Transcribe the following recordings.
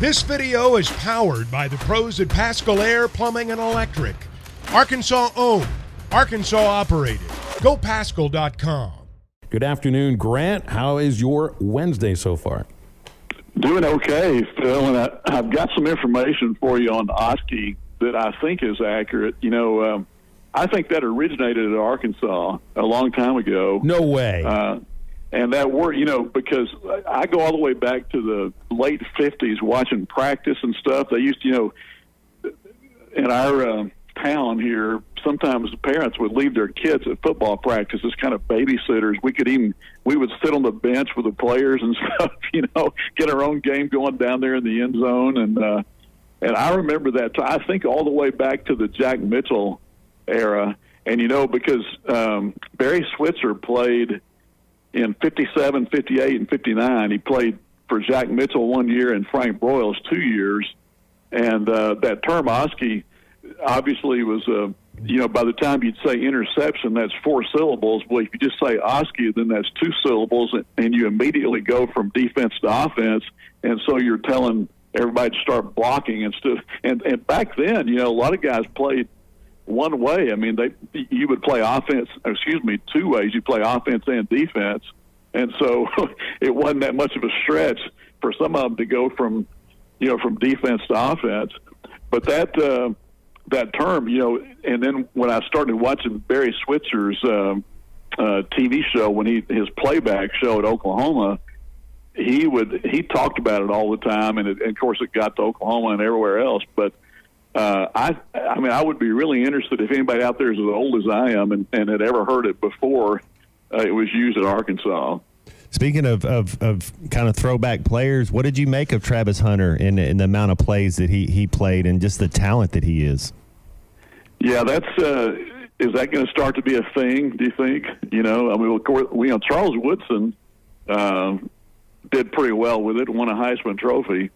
This video is powered by the pros at Pascal Air Plumbing and Electric. Arkansas owned, Arkansas operated. GoPascal.com. Good afternoon, Grant. How is your Wednesday so far? Doing okay, Phil, and I've got some information for you on Oskie that I think is accurate. You know, I think that originated at Arkansas a long time ago. No way. And that word, you know, because I go all the way back to the late 50s watching practice and stuff. They used to, you know, in our town here, sometimes the parents would leave their kids at football practice as kind of babysitters. We would sit on the bench with the players and stuff, you know, get our own game going down there in the end zone. And I remember that. I think all the way back to the Jack Mitchell era. And, you know, because Barry Switzer played in 57, 58, and 59. He played for Jack Mitchell 1 year and Frank Broyles 2 years. And that term Oskie obviously was, you know, by the time you'd say interception, that's 4 syllables. Well, if you just say Oskie, then that's 2 syllables, and you immediately go from defense to offense. And so you're telling everybody to start blocking instead. And back then, you know, a lot of guys played one way. I mean, you would play two ways. You play offense and defense. And so it wasn't that much of a stretch for some of them to go from defense to offense. But that term, you know, and then when I started watching Barry Switzer's TV show, when his playback show at Oklahoma, he talked about it all the time, and of course it got to Oklahoma and everywhere else. But I mean, I would be really interested if anybody out there is as old as I am and had ever heard it before it was used at Arkansas. Speaking of kind of throwback players, what did you make of Travis Hunter in the amount of plays that he played and just the talent that he is? Yeah, that's is that going to start to be a thing, do you think? You know, I mean, of course, Charles Woodson did pretty well with it, won a Heisman Trophy.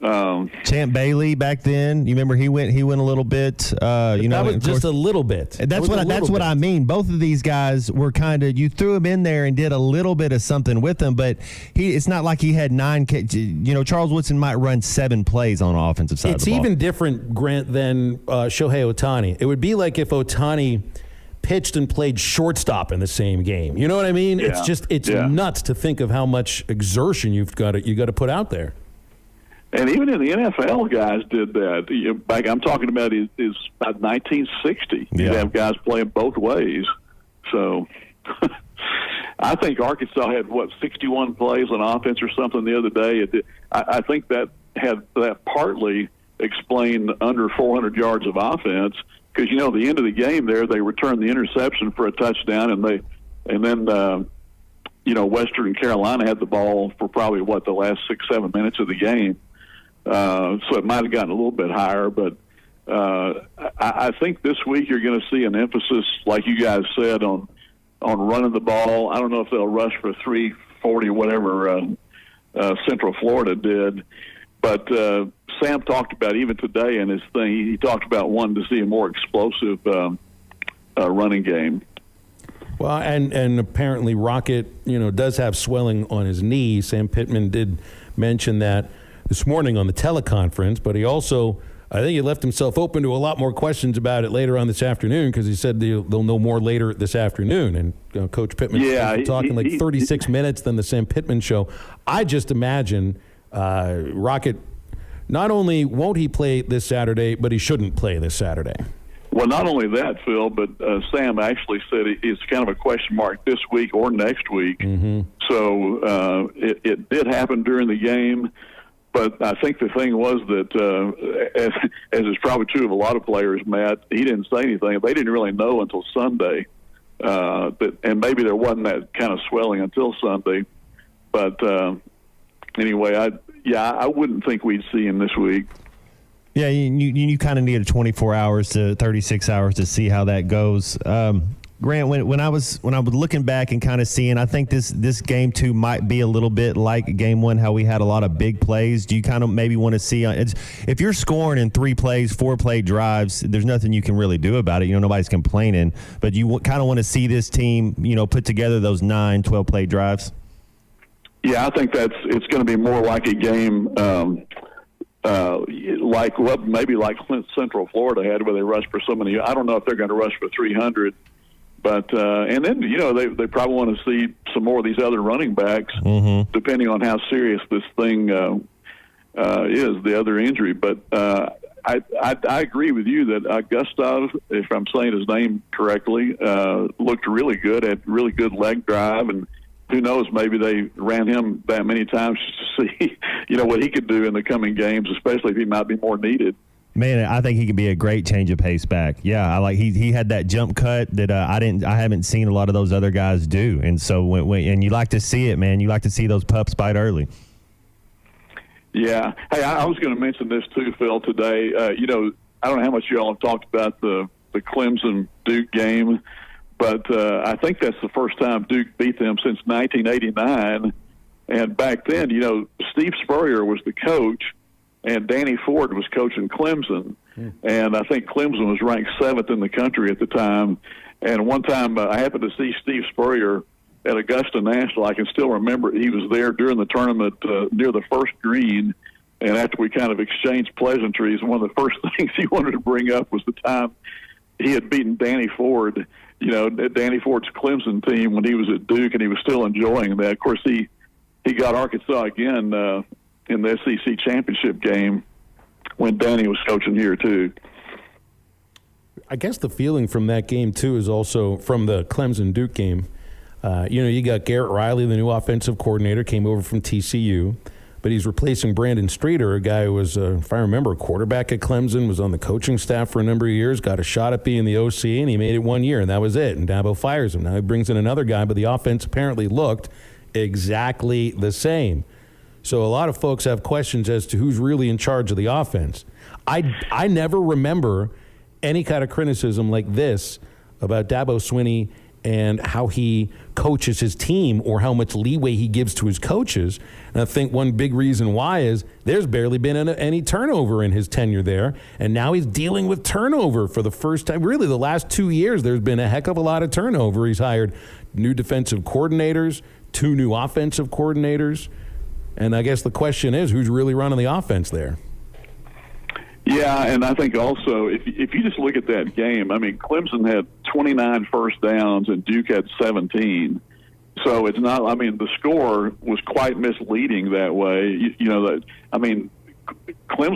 Champ Bailey back then, you remember he went a little bit. You know, that was just a little bit. That's what I mean. Both of these guys were kind of, you threw him in there and did a little bit of something with them, but it's not like he had 9. You know, Charles Woodson might run 7 plays on the offensive side. It's of the ball. even different, Grant, than Shohei Ohtani. It would be like if Ohtani pitched and played shortstop in the same game. You know what I mean? Yeah. It's nuts to think of how much exertion you got to put out there. And even in the NFL, guys did that. Back, I'm talking about is about 1960. Yeah. You'd have guys playing both ways. So I think Arkansas had 61 plays on offense or something the other day. I think that partly explained under 400 yards of offense because you know at the end of the game there they returned the interception for a touchdown and then you know Western Carolina had the ball for probably the last 6-7 minutes of the game. So it might have gotten a little bit higher, but I think this week you're going to see an emphasis, like you guys said, on running the ball. I don't know if they'll rush for 340 or whatever Central Florida did, but Sam talked about even today in his thing. He talked about wanting to see a more explosive running game. Well, and apparently Rocket, you know, does have swelling on his knee. Sam Pittman did mention that this morning on the teleconference, but he also, I think he left himself open to a lot more questions about it later on this afternoon because he said they'll know more later this afternoon. And Coach Pittman talking like 36 minutes than the Sam Pittman show. I just imagine Rocket, not only won't he play this Saturday, but he shouldn't play this Saturday. Well, not only that, Phil, but Sam actually said it's kind of a question mark this week or next week. Mm-hmm. So it did happen during the game. But I think the thing was that, as is probably true of a lot of players, Matt, he didn't say anything. They didn't really know until Sunday. And maybe there wasn't that kind of swelling until Sunday. But anyway, I wouldn't think we'd see him this week. Yeah, you kind of need 24 hours to 36 hours to see how that goes. Grant, when I was looking back and kind of seeing, I think this game 2 might be a little bit like game 1, how we had a lot of big plays. Do you kind of maybe want to see if you're scoring in 3 plays, 4 play drives, there's nothing you can really do about it. You know, nobody's complaining, but you kind of want to see this team, you know, put together those 9, 12 play drives. Yeah, I think it's going to be more like a game maybe like Central Florida had, where they rushed for so many. I don't know if they're going to rush for 300, but and then they probably want to see some more of these other running backs, depending on how serious this thing is, the other injury. But I agree with you that Gustav, if I'm saying his name correctly, looked really good, had really good leg drive, and who knows, maybe they ran him that many times to see, what he could do in the coming games, especially if he might be more needed. Man, I think he could be a great change of pace back. Yeah, he had that jump cut that I haven't seen a lot of those other guys do, and so and you like to see it, man. You like to see those pups bite early. Yeah. Hey, I was going to mention this too, Phil. Today, I don't know how much you all have talked about the Clemson Duke game, but I think that's the first time Duke beat them since 1989. And back then, Steve Spurrier was the coach, and Danny Ford was coaching Clemson. And I think Clemson was ranked 7th in the country at the time. And one time I happened to see Steve Spurrier at Augusta National. I can still remember he was there during the tournament near the first green. And after we kind of exchanged pleasantries, one of the first things he wanted to bring up was the time he had beaten Danny Ford, Danny Ford's Clemson team when he was at Duke, and he was still enjoying that. Of course, he got Arkansas again in the SEC championship game when Danny was coaching here too. I guess the feeling from that game too is also from the Clemson Duke game. You got Garrett Riley, the new offensive coordinator, came over from TCU, but he's replacing Brandon Streeter, a guy who was, if I remember, a quarterback at Clemson, was on the coaching staff for a number of years, got a shot at being the OC, and he made it 1 year, and that was it. And Dabo fires him. Now he brings in another guy, but the offense apparently looked exactly the same. So a lot of folks have questions as to who's really in charge of the offense. I never remember any kind of criticism like this about Dabo Swinney and how he coaches his team or how much leeway he gives to his coaches. And I think one big reason why is there's barely been any turnover in his tenure there, and now he's dealing with turnover for the first time. Really, the last 2 years, there's been a heck of a lot of turnover. He's hired new defensive coordinators, 2 new offensive coordinators, and I guess the question is, who's really running the offense there? Yeah, and I think also, if you just look at that game, I mean, Clemson had 29 first downs and Duke had 17. So it's not, the score was quite misleading that way. Clemson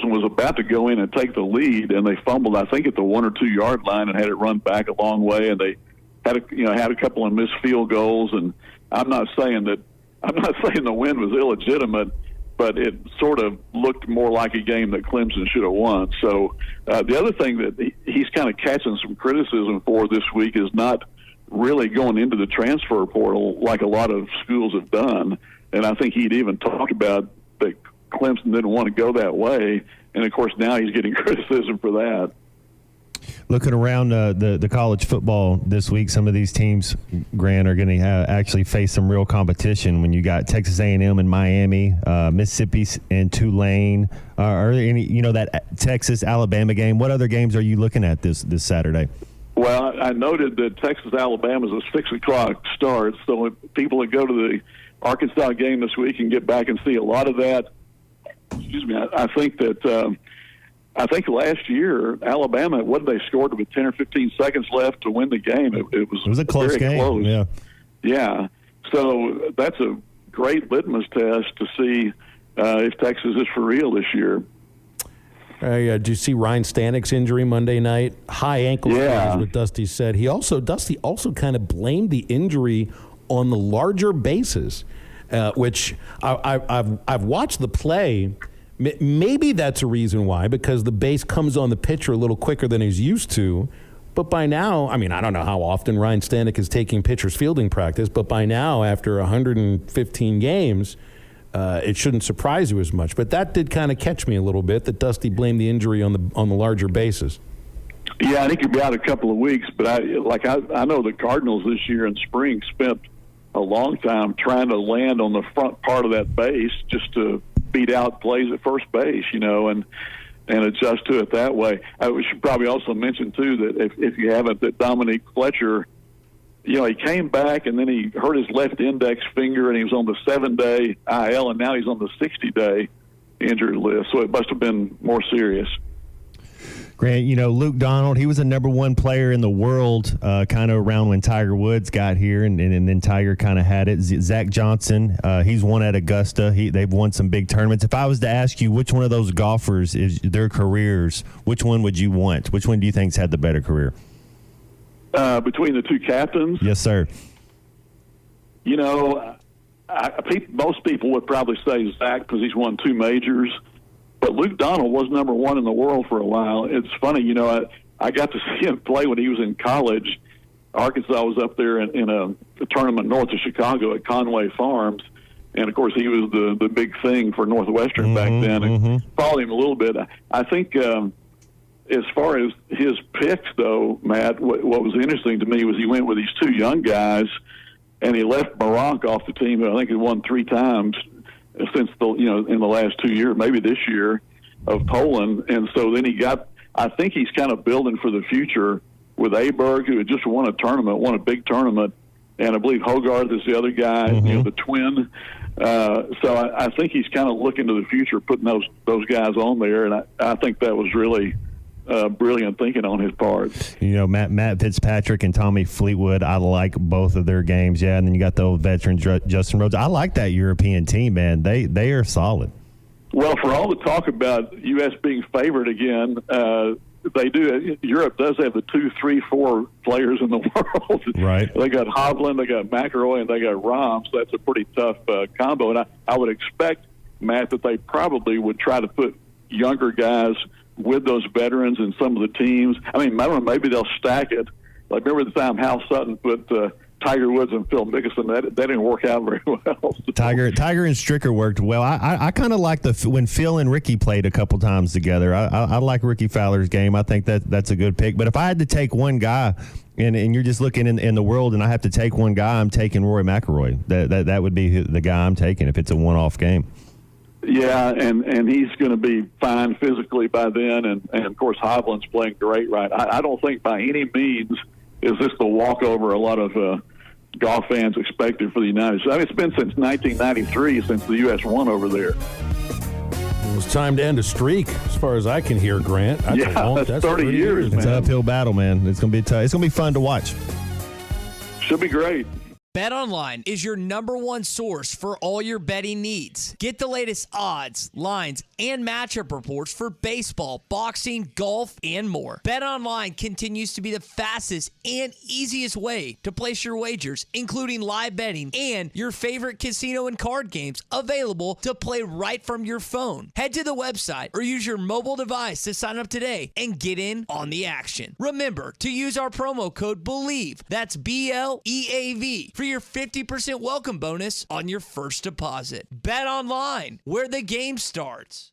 was about to go in and take the lead, and they fumbled, I think, at the 1 or 2 yard line and had it run back a long way, and they had a couple of missed field goals. And I'm not saying the win was illegitimate, but it sort of looked more like a game that Clemson should have won. So the other thing that he's kind of catching some criticism for this week is not really going into the transfer portal like a lot of schools have done. And I think he'd even talked about that Clemson didn't want to go that way. And, of course, now he's getting criticism for that. Looking around the college football this week, some of these teams, Grant, are going to actually face some real competition. When you got Texas A&M and Miami, Mississippi and Tulane, are there any, that Texas-Alabama game? What other games are you looking at this Saturday? Well, I noted that Texas-Alabama is a 6 o'clock start, so if people that go to the Arkansas game this week can get back and see a lot of that. Excuse me. I think that I think last year Alabama, what they scored with 10 or 15 seconds left to win the game. It was a close very game. Close. Yeah. So that's a great litmus test to see if Texas is for real this year. Did you see Ryan Stanek's injury Monday night? High ankle is what Dusty said. Dusty also kind of blamed the injury on the larger bases, which I've watched the play. Maybe that's a reason why, because the base comes on the pitcher a little quicker than he's used to. But by now, I don't know how often Ryan Stanek is taking pitcher's fielding practice, but by now, after 115 games, it shouldn't surprise you as much. But that did kind of catch me a little bit, that Dusty blamed the injury on the larger bases. Yeah, I think he'll be out a couple of weeks. But I know the Cardinals this year in spring spent a long time trying to land on the front part of that base just to beat out plays at first base, and adjust to it that way. We should probably also mention, too, that if you haven't, that Dominique Fletcher, he came back and then he hurt his left index finger and he was on the 7-day IL, and now he's on the 60-day injured list, so it must have been more serious. Grant, Luke Donald, he was a number one player in the world kind of around when Tiger Woods got here, and then Tiger kind of had it. Zach Johnson, he's won at Augusta. They've won some big tournaments. If I was to ask you which one of those golfers is their careers, which one would you want? Which one do you think's had the better career? Between the two captains? Yes, sir. Most people would probably say Zach because he's won 2 majors. But Luke Donald was number one in the world for a while. It's funny, I got to see him play when he was in college. Arkansas was up there in a tournament north of Chicago at Conway Farms. And, of course, he was the big thing for Northwestern back then. And followed him a little bit. I think as far as his picks, though, Matt, what was interesting to me was he went with these 2 young guys, and he left Barak off the team, who I think he won 3 times since in the last 2 years, maybe this year, of Poland. And so then I think he's kind of building for the future with Aberg, who had just won a big tournament, and I believe Hogarth is the other guy, the twin. So I think he's kind of looking to the future, putting those guys on there, and I think that was really brilliant thinking on his part. Matt Fitzpatrick and Tommy Fleetwood, I like both of their games. Yeah, and then you got the old veteran Justin Rhodes. I like that European team, man. They are solid. Well, for all the talk about U.S. being favored again, they do. Europe does have the 2, 3, 4 players in the world. Right. They got Hovland, they got McIlroy, and they got Rahm. So that's a pretty tough combo. And I would expect, Matt, that they probably would try to put younger guys with those veterans in some of the teams. I mean, maybe they'll stack it. Like, remember the time Hal Sutton put Tiger Woods and Phil Mickelson? That didn't work out very well. Tiger and Stricker worked well. I kind of like when Phil and Ricky played a couple times together. I like Ricky Fowler's game. I think that's a good pick. But if I had to take one guy, and you're just looking in the world, and I have to take one guy, I'm taking Rory McIlroy. That would be the guy I'm taking if it's a one-off game. Yeah, and he's going to be fine physically by then, and of course Hovland's playing great, right? I don't think by any means is this the walkover a lot of golf fans expected for the United States. I mean, it's been since 1993 since the U.S. won over there. It was time to end a streak, as far as I can hear, Grant. That's 30 years, man. It's an uphill battle, man. It's going to be tough. It's going to be fun to watch. Should be great. BetOnline is your number one source for all your betting needs. Get the latest odds, lines, and matchup reports for baseball, boxing, golf, and more. BetOnline continues to be the fastest and easiest way to place your wagers, including live betting and your favorite casino and card games available to play right from your phone. Head to the website or use your mobile device to sign up today and get in on the action. Remember to use our promo code BELIEVE, that's BLEAV, for your 50% welcome bonus on your first deposit. Bet online, where the game starts.